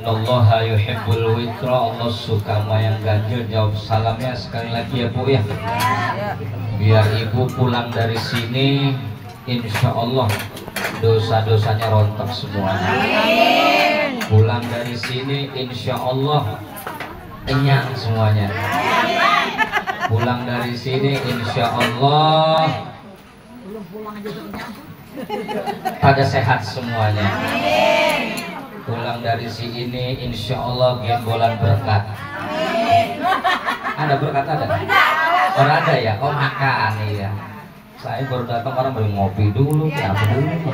Innallaha yuhibbul witra, Allah suka sama yang ganjil. Jawab salamnya sekali lagi ya Bu ya. Biar ibu pulang dari sini insya Allah dosa-dosanya rontok semuanya. Pulang dari sini insya Allah kenyang semuanya. Pulang dari sini insya Allah pada sehat semuanya. Pulang dari sini insya Allah gembolan berkat. Ada berkat ada? Orang ada ya? Oh makan ya. Saya baru datang orang baru ngopi dulu, kenapa dulu?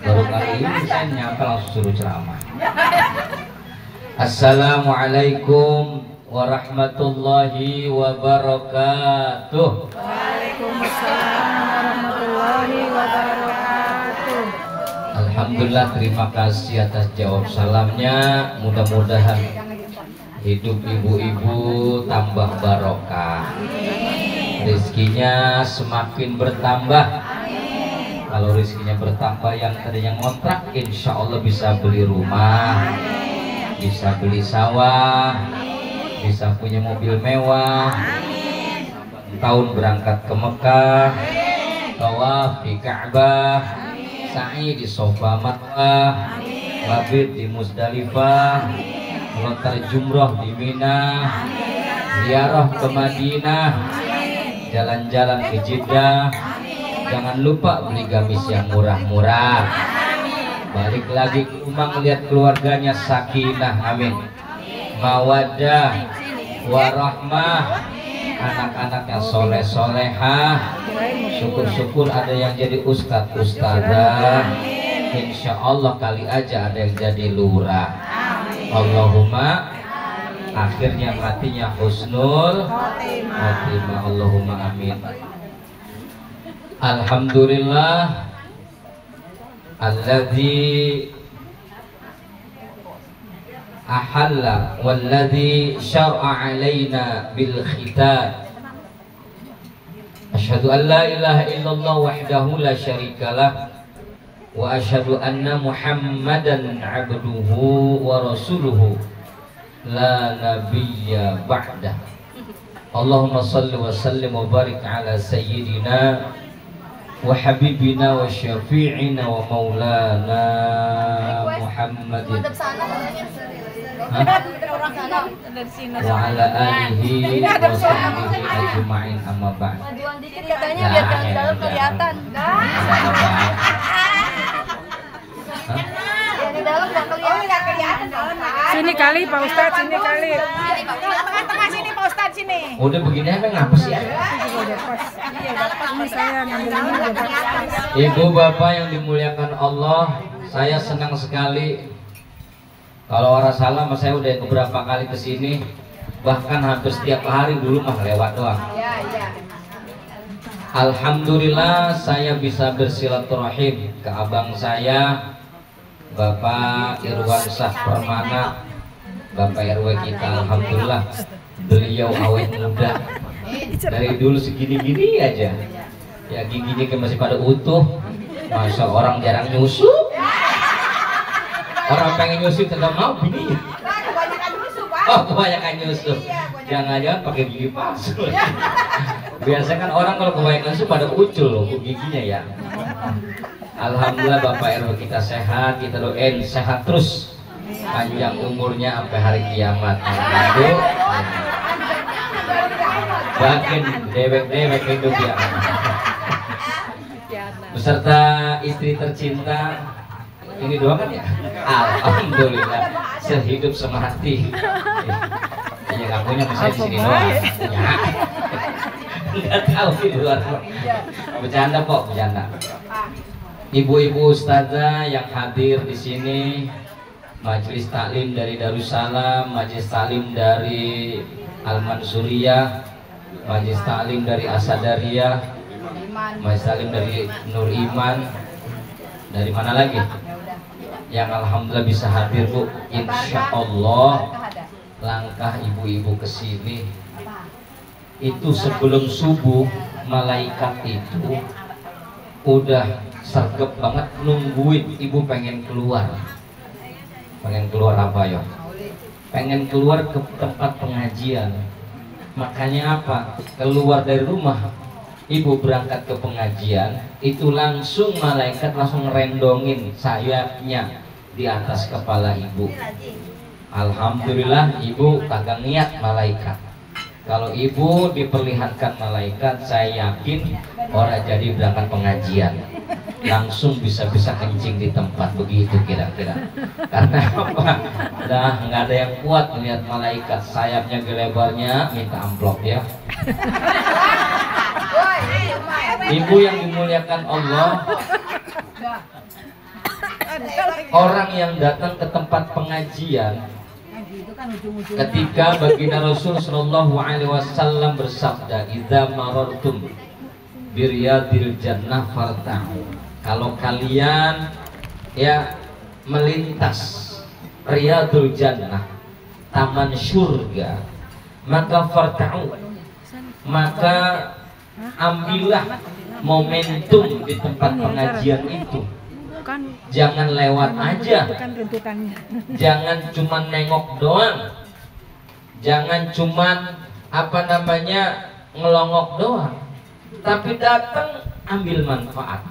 Baru kali ini saya nyampe langsung suruh ceramah. Assalamualaikum warahmatullahi wabarakatuh. Waalaikumsalam warahmatullahi wabarakatuh. Alhamdulillah, terima kasih atas jawab salamnya. Mudah-mudahan hidup ibu-ibu tambah barokah, rezekinya semakin bertambah. Kalau rezekinya bertambah, yang tadinya ngontrak insya Allah bisa beli rumah, bisa beli sawah, bisa punya mobil mewah. Tahun berangkat ke Mekah, tawaf di Ka'bah, sa'i di Sofa Marwah, mabit di Musdalifah, melontar jumroh di Mina, ziarah ke Madinah, jalan-jalan ke Jeddah. Jangan lupa beli gamis yang murah-murah. Balik lagi ke rumah melihat keluarganya sakinah, amin, mawaddah, warahmah, anak-anaknya soleh-solehah. Syukur-syukur ada yang jadi ustadz ustadzah. Insya Allah kali aja ada yang jadi lurah. Allahumma, akhirnya matinya husnul khotimah. Allahumma amin. Alhamdulillah alladzi ahalla walladzi syar'a alaina bil khitan. Asyhadu an la ilaha illallah wahdahu la syarikalah wa asyhadu anna Muhammadan abduhu wa rasuluhu la nabiyya ba'dah. Allahumma salli wa sallim wa barik ala sayyidina wa habibina wa syafi'ina wa maulana Muhammadin wa ala alihi wa sahbihi ajma'in, amma ba'd. Majuan dikit katanya biar yang dalam kelihatan. Yang di dalam nggak kelihatan. Sini kali Pak Ustadz, sini kali. Tengah-tengah sini Pak Ustadz sini. Udah begini apa ngapa sih ya? Ini saya ngambil ini udah pas. Ibu bapak yang dimuliakan Allah, saya senang sekali. Kalau orang salah, saya udah beberapa kali kesini, bahkan hampir setiap hari dulu mah lewat doang. Alhamdulillah saya bisa bersilaturahim ke abang saya, Bapak Irwansyah Permana, Bapak RW kita. Alhamdulillah beliau awet muda, dari dulu segini-gini aja ya, giginya kan masih pada utuh. Masa orang jarang nyusu, orang pengen nyusu tidak mau bini. Oh kebanyakan nyusu, jangan-jangan pakai gigi palsu. Biasa kan orang kalau kebanyakan nyusu pada ucul loh giginya ya. Alhamdulillah Bapak RW kita sehat, kita doain sehat terus, panjang umurnya sampai hari kiamat. Aduh, bahkan dewek-dewek hidup ya. Beserta istri tercinta, ini doang kan ya? Alhamdulillah sehidup semati. Ya nggak punya, bisa di sini doang. Ya, nggak tahu di luar. Bercanda kok, bercanda. Ibu-ibu ustazah yang hadir di sini, majelis taklim dari Darussalam, majelis taklim dari Al-Mansuriyah, majelis taklim dari Asadariyah, majelis taklim dari Nur Iman, dari mana lagi? Yang alhamdulillah bisa hadir Bu. Insya Allah langkah ibu-ibu ke sini itu sebelum subuh, malaikat itu udah sergap banget nungguin ibu pengen keluar. Pengen keluar apa ya? Pengen keluar ke tempat pengajian. Makanya apa? Keluar dari rumah, ibu berangkat ke pengajian, itu langsung malaikat langsung ngerendongin sayapnya di atas kepala ibu. Alhamdulillah ibu kagak niat malaikat. Kalau ibu diperlihatkan malaikat, saya yakin orang jadi berangkat pengajian langsung bisa-bisa kencing di tempat begitu kira-kira. Karena apa? Dah nggak ada yang kuat melihat malaikat, sayapnya gelebarnya minta amplop ya. Ibu yang dimuliakan Allah, orang yang datang ke tempat pengajian, ketika baginda Rasul Shallallahu Alaihi Wasallam bersabda, "Idza marartum biryadil jannah farta'u." Kalau kalian ya melintas riyadul jannah, taman surga, maka farta'u, maka ambillah momentum di tempat pengajian itu. Jangan lewat aja, jangan cuma nengok doang, jangan cuma ngelongok doang, tapi datang ambil manfaat.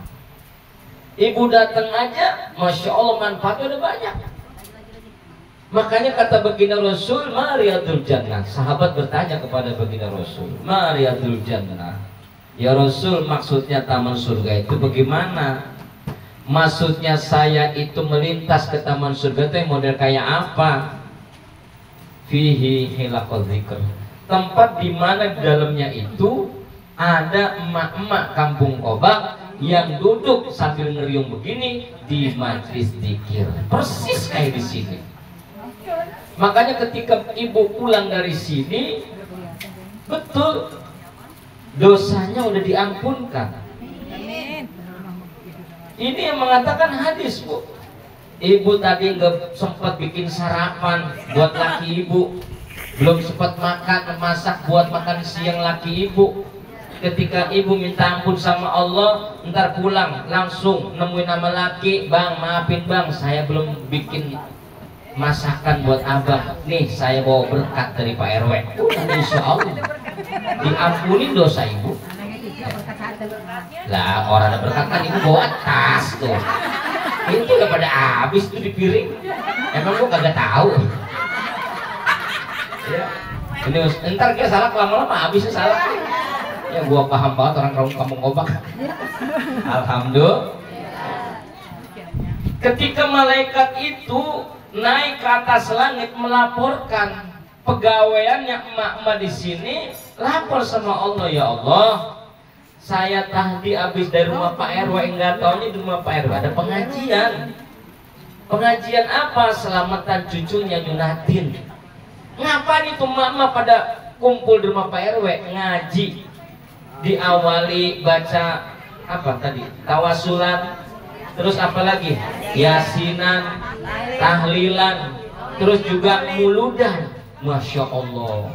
Ibu datang aja, masya Allah manfaatnya udah banyak. Makanya kata baginda Rasul, "Mariyadul jannah." Sahabat bertanya kepada baginda Rasul, "Mariyadul jannah, ya Rasul, maksudnya taman surga itu bagaimana?" Maksudnya saya itu melintas ke taman surga itu model kayak apa? Fihi hilaqul dzikr, tempat di mana di dalamnya itu ada emak-emak kampung Kobak yang duduk sambil ngeriung begini di majlis dzikir, persis kayak di sini. Makanya ketika ibu pulang dari sini, betul dosanya udah diampunkan. Ini yang mengatakan hadis, Bu. Ibu tadi nggak sempat bikin sarapan buat laki ibu, belum sempat masak buat makan siang laki ibu. Ketika ibu minta ampun sama Allah, ntar pulang langsung nemuin nama laki, "Bang, maafin bang, saya belum bikin masakan buat abang. Nih saya bawa berkat dari Pak RW." Insya Allah diampuni dosa ibu. Lah orang ada berkat kan ibu bawa tas tuh. Itu udah pada habis tuh di piring. Emang gua kagak tahu. Ya. Ini ntar kita salah lama-lama habisnya salah. Ya gua paham banget orang kampung Kobak. Alhamdulillah. Ketika malaikat itu naik ke atas langit melaporkan pegawaiannya emak-emak di sini, lapor sama Allah, "Ya Allah, saya tadi habis dari rumah Pak RW, enggak taunya di rumah Pak RW ada pengajian. Pengajian apa? Selamatan cucunya Yunatin. Ngapain itu mama pada kumpul di rumah Pak RW ngaji? Diawali baca apa tadi? Tawasulan, terus apa lagi? Yasinan, tahlilan, terus juga muludan. Masya Allah.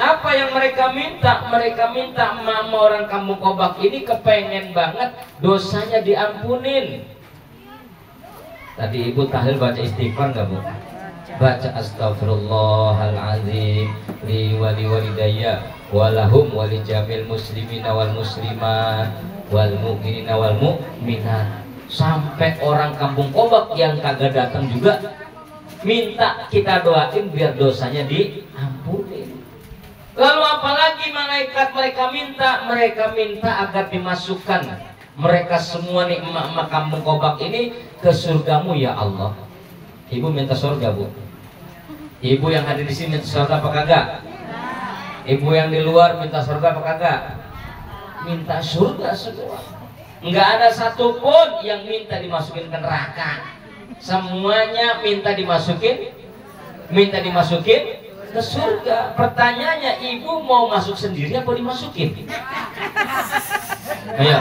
Apa yang mereka minta? Mereka minta mama orang kampung Kobak ini kepengen banget dosanya diampunin. Tadi ibu tahlil baca istighfar nggak, Bu? Baca astaghfirullahaladzim li wali walidayya walahum wali jamil muslimina wal muslimat wal mu'minina wal mu'minat. Sampai orang kampung Kobak yang kagak datang juga minta kita doain biar dosanya diampuni. Lalu apalagi malaikat mereka minta agar dimasukkan mereka semua nih emak-emak kampung Kobak ini ke surgamu ya Allah. Ibu minta surga, Bu. Ibu yang ada di sini minta surga apa kagak? Ibu yang di luar minta surga apa kagak? Minta surga semua. Enggak ada satupun yang minta dimasukin ke neraka. Semuanya minta dimasukin ke surga. Pertanyaannya, ibu mau masuk sendiri apa dimasukin? Ayo.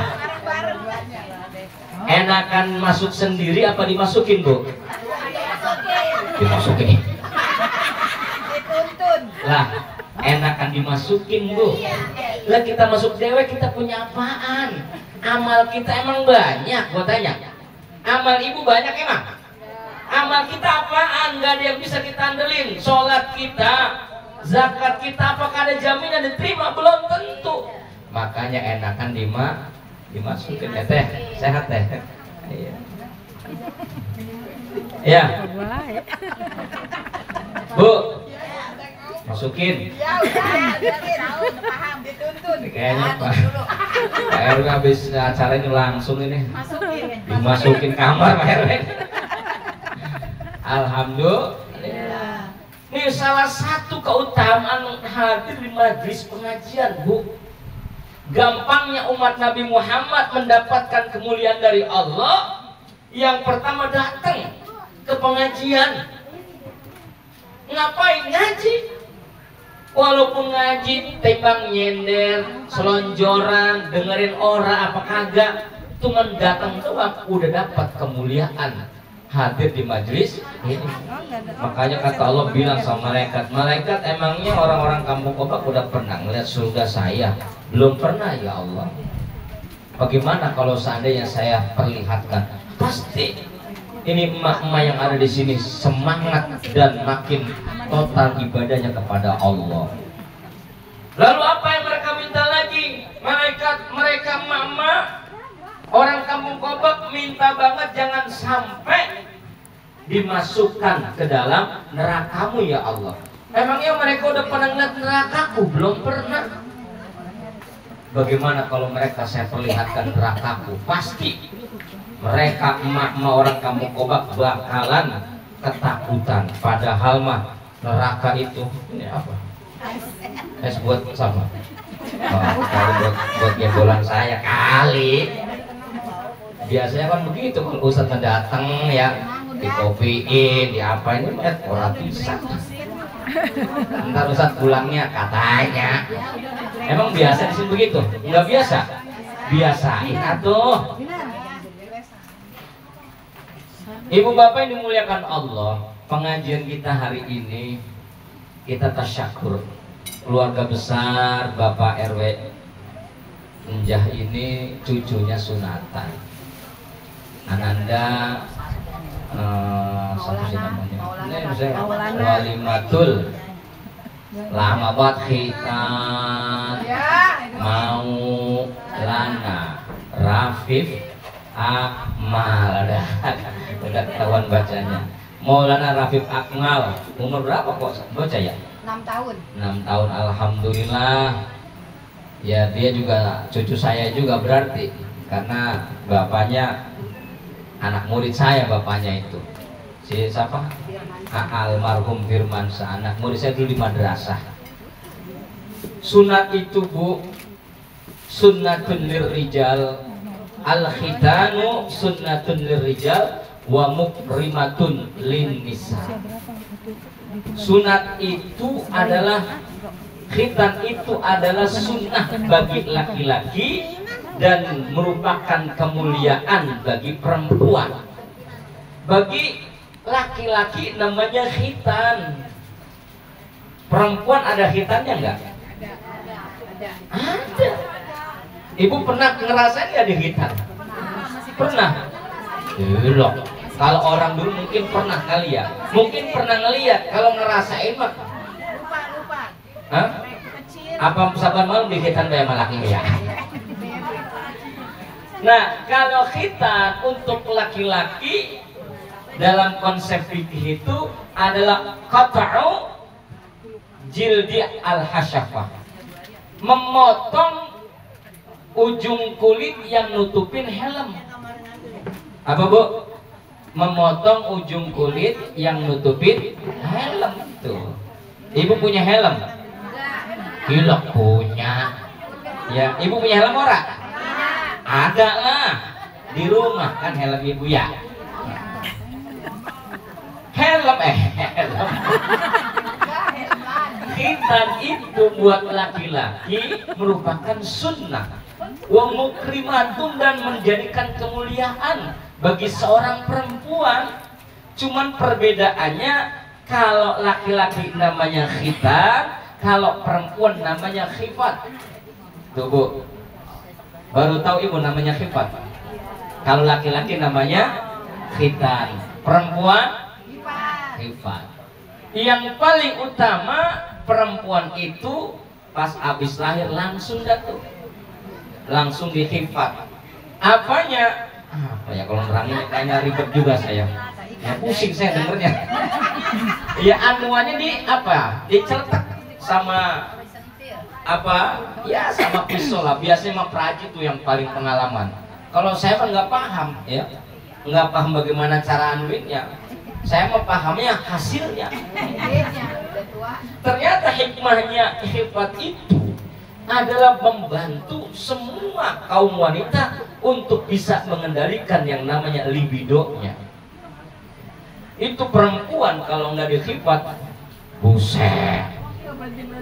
Enakan masuk sendiri apa dimasukin, Bu? Dimasukin. Lah, enakan dimasukin, Bu. Lah kita masuk dewe, kita punya apaan? Amal kita emang banyak, gua tanya. Amal ibu banyak emang? Amal kita apaan? Gak ada yang bisa kita andelin. Sholat kita, zakat kita, apakah ada jaminan diterima? Belum tentu. Makanya enakan dimasukin ya teh, sehat teh. Iya. Ya, Bu, masukin. Ya udah, tahu paham dituntun. Kayaknya Pak RW habis acara ini langsung ini Masukin. dimasukin kamar Pak RW. Alhamdulillah. Ini salah satu keutamaan hadir di majelis pengajian, Bu. Gampangnya umat Nabi Muhammad mendapatkan kemuliaan dari Allah. Yang pertama datang ke pengajian. Ngapain ngaji? Walaupun ngaji tembang nyender, selonjoran, dengerin orang apa kagak, cuman datang doang udah dapat kemuliaan hadir di majelis ini. Makanya kata Allah bilang sama malaikat, malaikat emangnya orang-orang kampung Kobak udah pernah ngeliat surga saya? Belum pernah ya Allah. Bagaimana kalau seandainya saya perlihatkan? Pasti ini emak-emak yang ada di sini semangat dan makin total ibadahnya kepada Allah. Lalu apa yang mereka minta lagi? Mereka mama orang kampung Kobak minta banget jangan sampai dimasukkan ke dalam nerakamu ya Allah. Emangnya mereka udah pernah ngeliat nerakaku? Belum pernah. Bagaimana kalau mereka saya perlihatkan nerakaku? Pasti mereka emak-emak orang kampung Kobak bakalan ketakutan. Padahal mah neraka itu ini apa? Es buat sama. Kali buat gembolan saya kali. Biasanya kan begitu kalau ustadz datang ya dikopiin, diapain ini orang bisa. Ntar ustadz pulangnya katanya. Emang biasa di sini begitu? Enggak biasa? Biasain atuh. Ibu bapak yang dimuliakan Allah, pengajian kita hari ini kita tasyakur. Keluarga besar Bapak RW Enjah ini cucunya sunatan. Ananda siapa sih namanya? Ini saya Walimatul. Lama banget khitan mau lana Rafif Akmal. Udah ketahuan bacanya. Maulana Rafif Akmal. Umur berapa kok bocah ya? 6 tahun. 6 tahun, alhamdulillah. Ya dia juga cucu saya juga berarti, karena bapaknya anak murid saya, bapaknya itu si siapa? Almarhum Firmansyah, anak murid saya dulu di madrasah. Sunat itu Bu, sunnatun lirrijal, al-khitanu sunnatun lirrijal wa mukrimatun lin nisa. Sunat itu adalah, khitan itu adalah sunnah bagi laki-laki dan merupakan kemuliaan bagi perempuan. Bagi laki-laki namanya khitan. Perempuan ada khitannya enggak? Ada. Ibu pernah ngerasain nggak di khitan? Pernah? Belum. Kalau orang dulu mungkin pernah kali ya. Mungkin pernah ngeliat. Kalau ngerasain mah Lupa. hah? Apa saban malam di khitan kayak malaki ya? Nah, kalau khitan untuk laki-laki dalam konsep fikih itu adalah qat'u jildi al-hasyafah, memotong ujung kulit yang nutupin helm. Apa Bu? Memotong ujung kulit yang nutupin helm. Tuh. Ibu punya helm? Gila punya. Ya, ibu punya helm ora? Ada lah di rumah kan helm ibu ya. Helm helm. Khitan itu buat laki-laki merupakan sunnah wa mukrimatun, dan menjadikan kemuliaan bagi seorang perempuan. Cuman perbedaannya, kalau laki-laki namanya khitan, kalau perempuan namanya khifat. Tuh Bu, baru tahu ibu namanya khifat. Kalau laki-laki namanya khitan. perempuan Hifat. hifat. Yang paling utama perempuan itu pas habis lahir langsung jatuh, langsung dihifat. Apanya? Apa ya kalau nerangin kayaknya ribet juga saya. Ya pusing saya dengernya. Ya anuannya di apa? Diceletak sama apa? Ya sama pisau lah. Biasanya mah prajit tuh yang paling pengalaman. Kalau saya kan nggak paham ya, nggak paham bagaimana cara anuinnya. Saya mah pahamnya hasilnya. Ternyata hikmahnya hifat itu adalah membantu semua kaum wanita untuk bisa mengendalikan yang namanya libidonya. Itu perempuan kalau nggak dihifat, buset,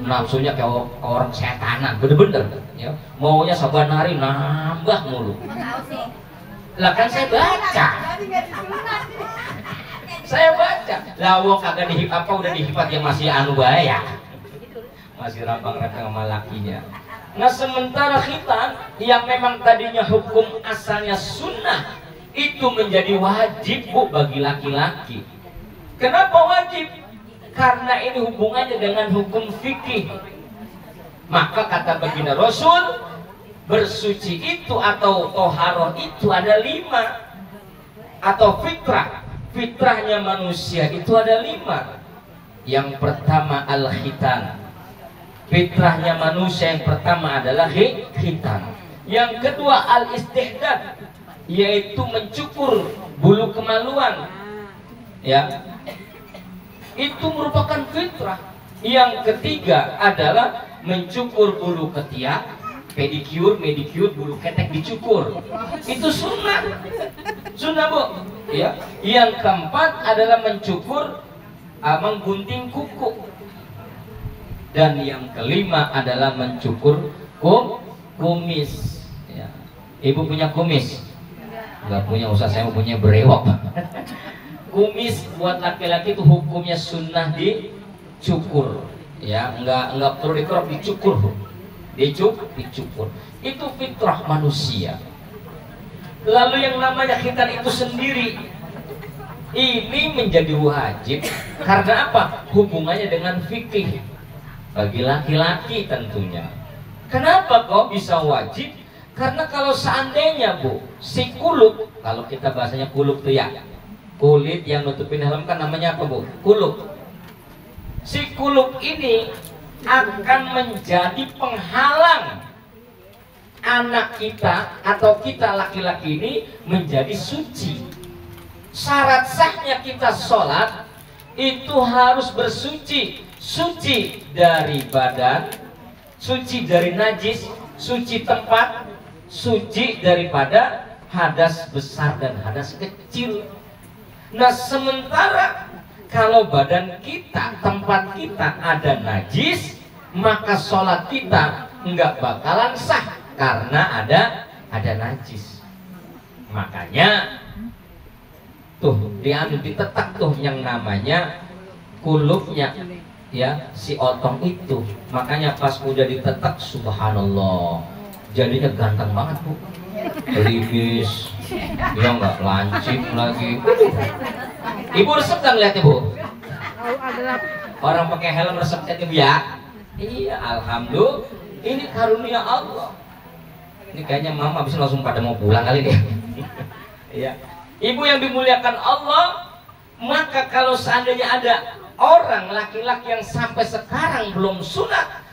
nafsunya kayak orang setanan, bener-bener ya. Maunya saban hari nambah mulu. Lah kan saya baca. Saya baca, lawok kagak dihifat apa udah dihifat yang masih anu bahaya, masih rampang-rampang sama lakinya. Nah sementara khitan yang memang tadinya hukum asalnya sunnah itu menjadi wajib bu bagi laki-laki. Kenapa wajib? Karena ini hubungannya dengan hukum fikih. Maka kata baginda Rasul, bersuci itu atau toharoh itu ada 5 atau fitrah. Fitrahnya manusia itu ada 5. Yang pertama al-khitan. Fitrahnya manusia yang pertama adalah khitan. Yang kedua al-istihdad, yaitu mencukur bulu kemaluan. Ya. Itu merupakan fitrah. Yang ketiga adalah mencukur bulu ketiak, pedicure, medicure, bulu ketek dicukur. Itu sunnah. Sunnah bu. Ya. Yang keempat adalah mencukur, menggunting kuku. Dan yang kelima adalah mencukur kumis. Ya. Ibu punya kumis? Nggak punya, usah saya punya berewok. Kumis buat laki-laki itu hukumnya sunnah dicukur. Ya, nggak perlu dikerok, dicukur. Dicukur. Itu fitrah manusia. Lalu yang namanya khitan itu sendiri ini menjadi wajib karena apa? Hubungannya dengan fikih bagi laki-laki tentunya. Kenapa kok bisa wajib? Karena kalau seandainya bu, si kuluk, kalau kita bahasanya kuluk tuh ya, kulit yang nutupin helm kan namanya apa bu? Kuluk. Si kuluk ini akan menjadi penghalang anak kita atau kita laki-laki ini menjadi suci. Syarat sahnya kita sholat itu harus bersuci, suci dari badan, suci dari najis, suci tempat, suci daripada hadas besar dan hadas kecil. Nah sementara kalau badan kita, tempat kita ada najis, maka sholat kita nggak bakalan sah karena ada najis. Makanya tuh ditetak tuh yang namanya kulupnya ya si otong itu. Makanya pas udah ditetak subhanallah jadinya ganteng banget bu, gerimis, dia nggak lancip lagi. Ibu resep kan lihat ibu? Orang pakai helm resep kan ibu ya? Iya, alhamdulillah ini karunia Allah. Ini kayaknya mama habis langsung pada mau pulang kali deh. Iya. Ibu yang dimuliakan Allah, maka kalau seandainya ada orang laki-laki yang sampai sekarang belum sunat,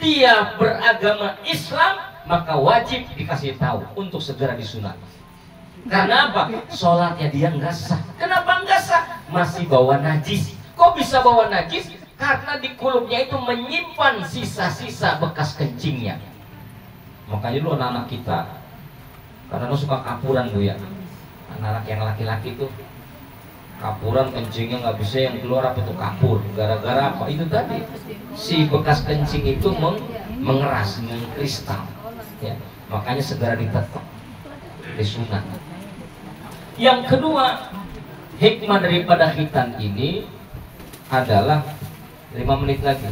dia beragama Islam, maka wajib dikasih tahu untuk segera disunat. Karena apa? Sholatnya dia nggak sah. Kenapa nggak sah? Masih bawa najis. Kok bisa bawa najis? Karena di kulupnya itu menyimpan sisa-sisa bekas kencingnya. Makanya dulu anak-anak kita karena suka kapuran bu ya, anak-anak yang laki-laki tuh kapuran kencingnya nggak bisa yang keluar apa itu kapur, gara-gara apa itu tadi si bekas kencing itu mengeras, mengkristal ya. Makanya segera ditetak, disunat. Yang kedua, hikmah daripada khitan ini adalah 5 menit lagi,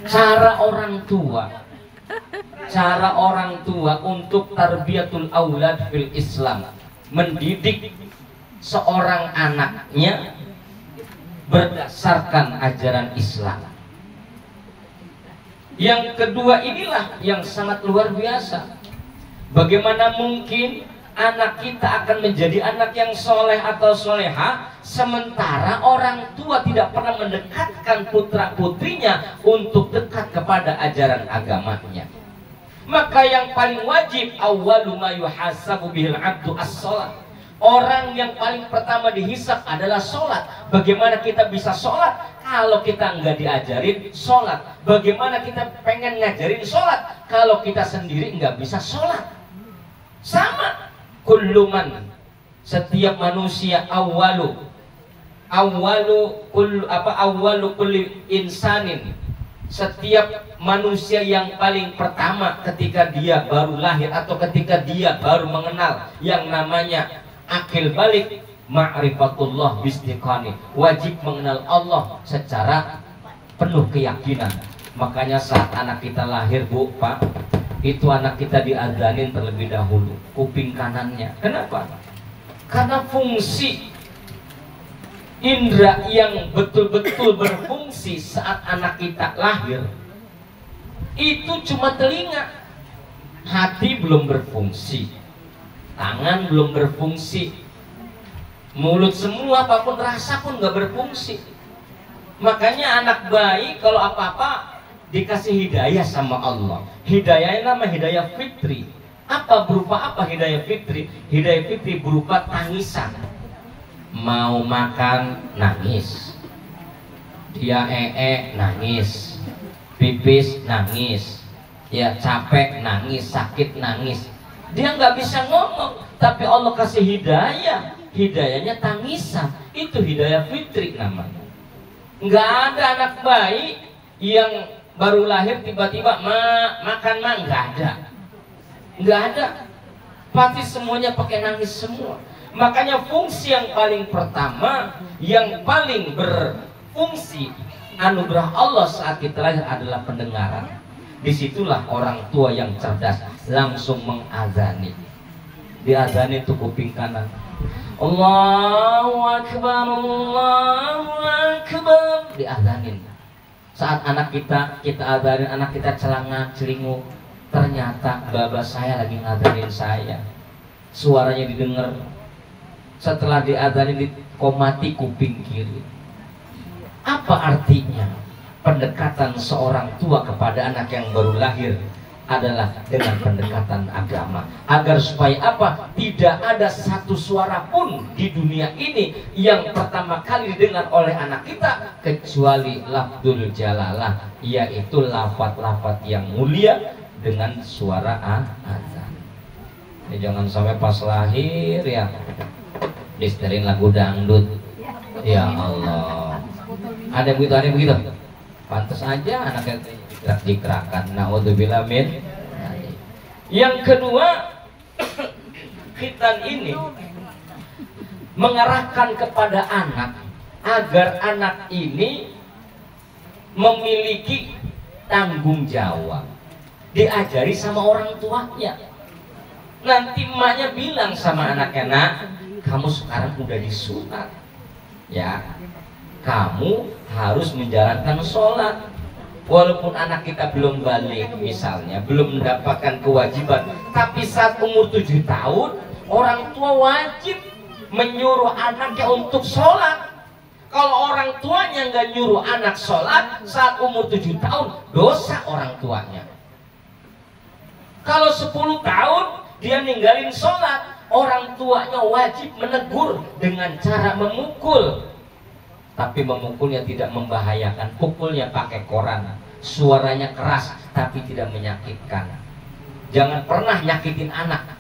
cara orang tua untuk tarbiyatul aulad fil Islam, mendidik seorang anaknya berdasarkan ajaran Islam. Yang kedua inilah yang sangat luar biasa. Bagaimana mungkin anak kita akan menjadi anak yang soleh atau soleha sementara orang tua tidak pernah mendekatkan putra putrinya untuk dekat kepada ajaran agamanya. Maka yang paling wajib, awwalu ma yuhasabu bihil abdu as-shalah. Orang yang paling pertama dihisab adalah sholat. Bagaimana kita bisa sholat kalau kita nggak diajarin sholat? Bagaimana kita pengen ngajarin sholat kalau kita sendiri nggak bisa sholat? Sama. Kulluman, setiap manusia awwalu kulli insanin, setiap manusia yang paling pertama ketika dia baru lahir atau ketika dia baru mengenal yang namanya akil balik, ma'rifatullah bistiqani, wajib mengenal Allah secara penuh keyakinan. Makanya saat anak kita lahir, Bu, Pak, itu anak kita diadzanin terlebih dahulu kuping kanannya. Kenapa? Karena fungsi indera yang betul-betul berfungsi saat anak kita lahir itu cuma telinga. Hati belum berfungsi, tangan belum berfungsi, mulut semua apapun rasa pun nggak berfungsi. Makanya anak bayi kalau apa-apa dikasih hidayah sama Allah. Hidayahnya nama hidayah fitri. Apa berupa apa hidayah fitri? Hidayah fitri berupa tangisan. Mau makan nangis, dia nangis, pipis nangis, ya capek nangis, sakit nangis. Dia nggak bisa ngomong, tapi Allah kasih hidayah. Hidayahnya tangisan. Itu hidayah fitri namanya. Nggak ada anak bayi yang baru lahir tiba-tiba makan nggak ada. Pasti semuanya pakai nangis semua. Makanya fungsi yang paling pertama, yang paling berfungsi anugerah Allah saat kita lahir adalah pendengaran. Disitulah orang tua yang cerdas langsung mengazani. Diazani itu kuping kanan. Allahu Akbar, Allahu Akbar, diazanin. Saat anak kita azanin, anak kita celanga celingu, ternyata baba saya lagi ngazanin saya. Suaranya didengar. Setelah diazanin dikomati kuping kiri. Apa artinya? Pendekatan seorang tua kepada anak yang baru lahir adalah dengan pendekatan agama, agar supaya apa? Tidak ada satu suara pun di dunia ini yang pertama kali didengar oleh anak kita kecuali lafdzul jalalah, yaitu lafaz-lafaz yang mulia dengan suara azan. Jangan sampai pas lahir ya disetelin lagu dangdut. Ya Allah, ada yang begitu. Pantas aja anaknya dikerakan. Naudzubillah min. Yang kedua, khitan ini mengarahkan kepada anak agar anak ini memiliki tanggung jawab, diajari sama orang tuanya. Nanti emaknya bilang sama anaknya, nak, kamu sekarang udah disunat ya, kamu harus menjalankan sholat. Walaupun anak kita belum balik misalnya, belum mendapatkan kewajiban, tapi saat umur 7 tahun orang tua wajib menyuruh anaknya untuk sholat. Kalau orang tuanya nggak nyuruh anak sholat saat umur 7 tahun, dosa orang tuanya. Kalau 10 tahun dia ninggalin sholat, orang tuanya wajib menegur dengan cara memukul. Tapi memukulnya tidak membahayakan, pukulnya pakai koran, suaranya keras tapi tidak menyakitkan. Jangan pernah nyakitin anak,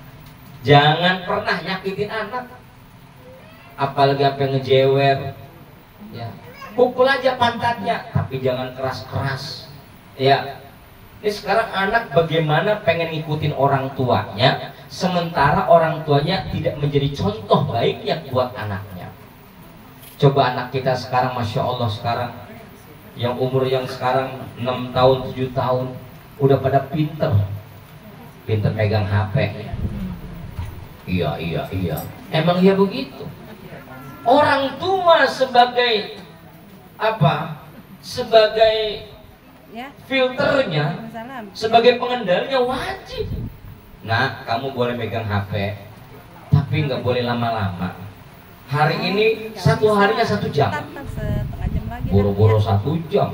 jangan pernah nyakitin anak, apalagi apa yang ngejewer ya. Pukul aja pantatnya tapi jangan keras-keras ya. Ini sekarang anak bagaimana pengen ngikutin orang tuanya, sementara orang tuanya tidak menjadi contoh baiknya buat anaknya. Coba anak kita sekarang, Masya Allah, sekarang yang umur yang sekarang 6 tahun, 7 tahun udah pada pinter megang HP. Iya emang iya begitu. Orang tua sebagai apa? Sebagai filternya, sebagai pengendalinya wajib. Nah, kamu boleh megang HP, tapi nggak boleh lama-lama. Hari ini satu harinya 1 jam, boro-boro 1 jam.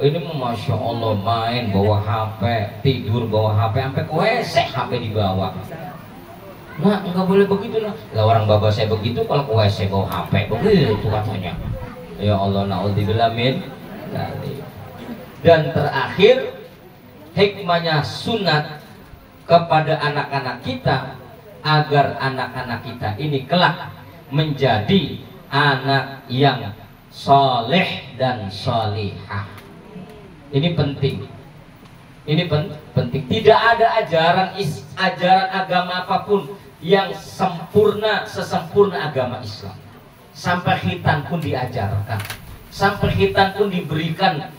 Ini masya Allah main bawa HP, tidur bawa HP, sampai ke WC HP dibawa. Nah, nggak boleh begitu lah. Lah orang bapak saya begitu, kalau ke WC bawa HP begitu katanya. Ya Allah, naudzubillah min dzalik. Dan terakhir, hikmahnya sunat kepada anak-anak kita agar anak-anak kita ini kelak menjadi anak yang soleh dan solihah. Ini penting. Ini penting. Tidak ada ajaran agama apapun yang sempurna sesempurna agama Islam. Sampai khitan pun diajarkan. Sampai khitan pun diberikan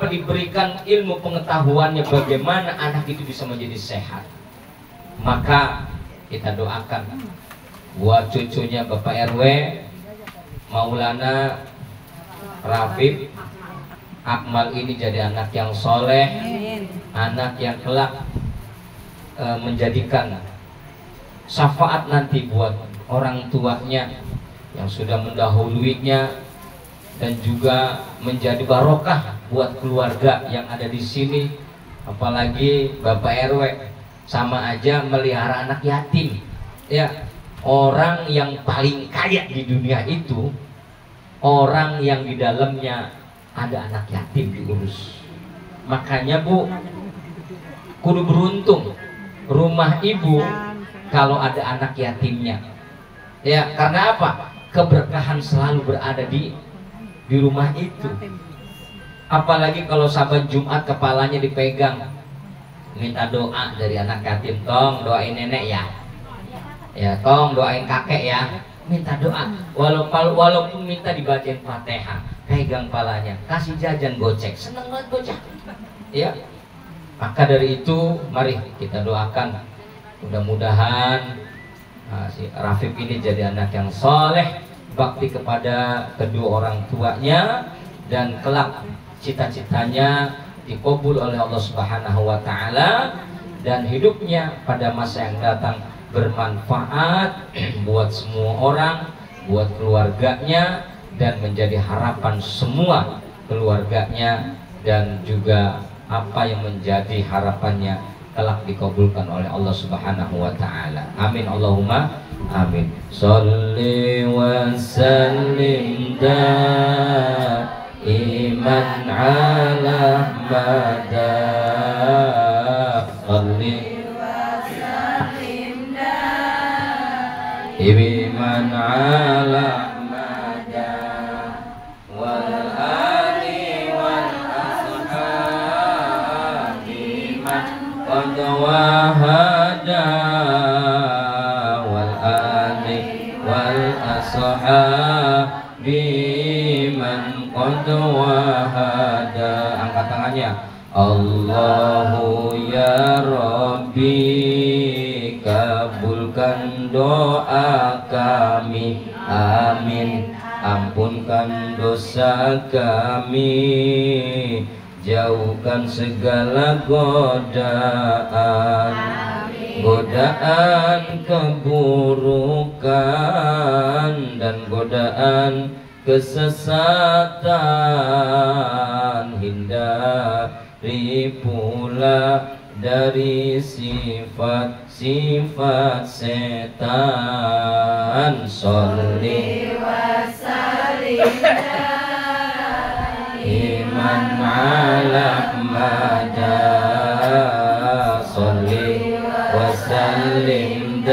diberikan ilmu pengetahuannya bagaimana anak itu bisa menjadi sehat. Maka kita doakan buat cucunya Bapak RW Maulana Rafif Akmal ini jadi anak yang soleh, anak yang kelak menjadikan syafaat nanti buat orang tuanya yang sudah mendahuluinya, dan juga menjadi barokah buat keluarga yang ada di sini. Apalagi Bapak RW sama aja melihara anak yatim. Ya, orang yang paling kaya di dunia itu orang yang di dalamnya ada anak yatim diurus. Makanya Bu, kudu beruntung rumah ibu kalau ada anak yatimnya. Ya, karena apa? Keberkahan selalu berada di rumah itu. Apalagi kalau saban Jumat kepalanya dipegang, minta doa dari anak yatim, tong doain nenek ya. Ya, tong doain kakek ya. Minta doa, walaupun minta dibacain Fatihah, pegang palanya, kasih jajan gocek, seneng banget bocah. Ya, maka dari itu mari kita doakan mudah-mudahan si Rafif ini jadi anak yang soleh, bakti kepada kedua orang tuanya, dan kelak cita-citanya dikabul oleh Allah Subhanahu wa Ta'ala, dan hidupnya pada masa yang datang bermanfaat buat semua orang, buat keluarganya, dan menjadi harapan semua keluarganya, dan juga apa yang menjadi harapannya kelak dikabulkan oleh Allah Subhanahu wa Ta'ala. Amin Allahumma amin. Sholli wa sallim daiman ala mada Ibiman ala mada wal ali wal ashabi man qad wahada wal ali wal ashabi man qad wahada. Angkat tangannya. Allahu ya Rabbi, kabulkan doa kami, amin. Ampunkan dosa kami, jauhkan segala godaan, godaan keburukan dan godaan kesesatan. Hindari pula dari sifat-sifat setan. Sholli wa sallim iman ala mada. Sholli wa sallim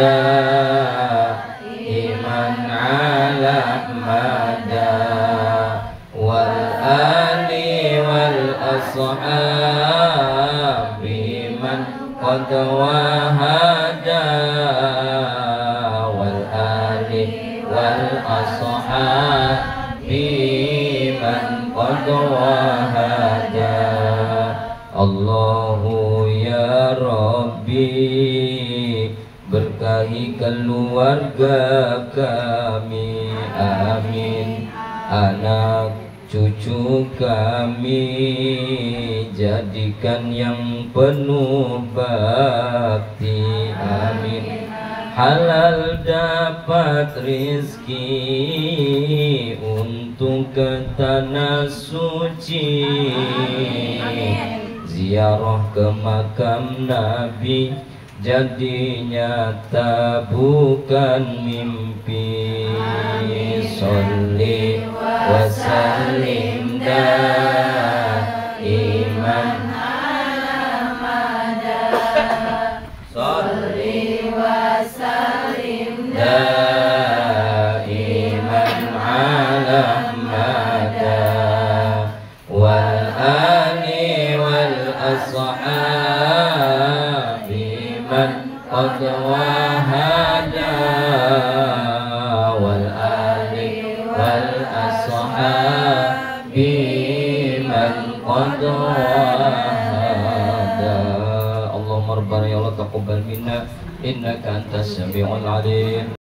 iman ala mada wal ali wal ashabi man qad wahada wal ali wal ashabi man qad wahada. Allahu ya Rabbi, berkahi berkahi keluarga kami, amin. Anak cucu kami jadikan yang penuh bakti, amin. Halal dapat rizki untuk ke tanah suci, ziarah ke makam Nabi jadi nyata bukan mimpi. Sholli wa sallim daiman ala mada, sholli wa sallim daiman ala mada, wal ali wal ashabi man qad wahada, wal ali wal ashabi man qad wahada. Allahumma rabbana ya Allah taqabbal minna innaka antas samiul alim.